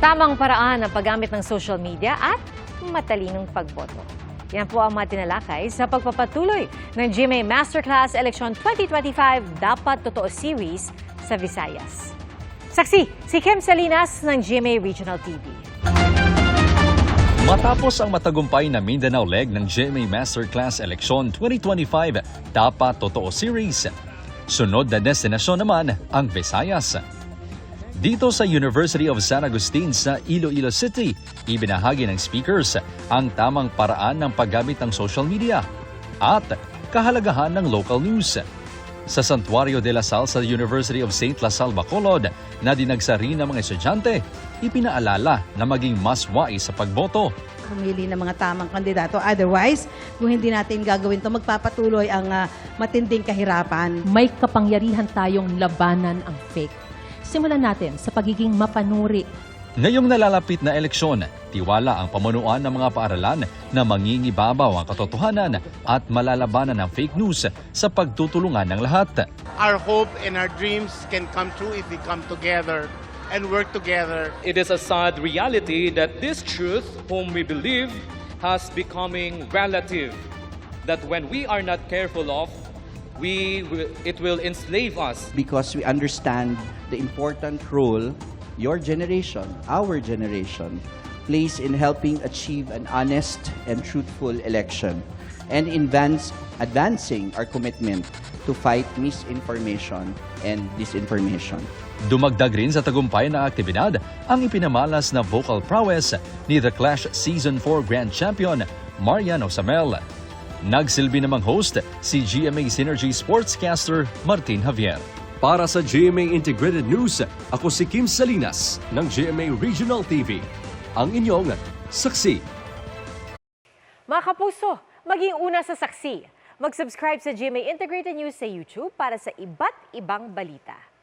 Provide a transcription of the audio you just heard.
Tamang paraan ng paggamit ng social media at matalinong pagboto. Yan po ang mga tinalakay sa pagpapatuloy ng GMA Masterclass Election 2025 Dapat Totoo Series sa Visayas. Saksi, si Kim Salinas ng GMA Regional TV. Matapos ang matagumpay na Mindanao leg ng GMA Masterclass Election 2025 Dapat Totoo Series, sunod na destinasyon naman ang Visayas. Dito sa University of San Agustin sa Iloilo City, ibinahagi ng speakers ang tamang paraan ng paggamit ng social media at kahalagahan ng local news. Sa Santuario de la Salle sa University of St. La Salle, Bacolod, na dinagsari ng mga estudyante, ipinaalala na maging mas wais sa pagboto. Pumili ng mga tamang kandidato. Otherwise, kung hindi natin gagawin ito, magpapatuloy ang matinding kahirapan. May kapangyarihan tayong labanan ang fake. Simulan natin sa pagiging mapanuri. Ngayong nalalapit na eleksyon, tiwala ang pamunuan ng mga paaralan na mangingibabaw ang katotohanan at malalabanan ng fake news sa pagtutulungan ng lahat. Our hope and our dreams can come true if we come together and work together. It is a sad reality that this truth, whom we believe, has becoming relative. That when we are not careful of, it will enslave us. Because we understand the important role your generation, our generation, plays in helping achieve an honest and truthful election and advancing our commitment to fight misinformation and disinformation. Dumagdag rin sa tagumpay na aktibidad ang ipinamalas na vocal prowess ni The Clash Season 4 Grand Champion Marian Osamel. Nagsilbi namang host si GMA Synergy Sportscaster Martin Javier. Para sa GMA Integrated News, ako si Kim Salinas ng GMA Regional TV. Ang inyong saksi. Mga kapuso, maging una sa saksi. Mag-subscribe sa GMA Integrated News sa YouTube para sa iba't ibang balita.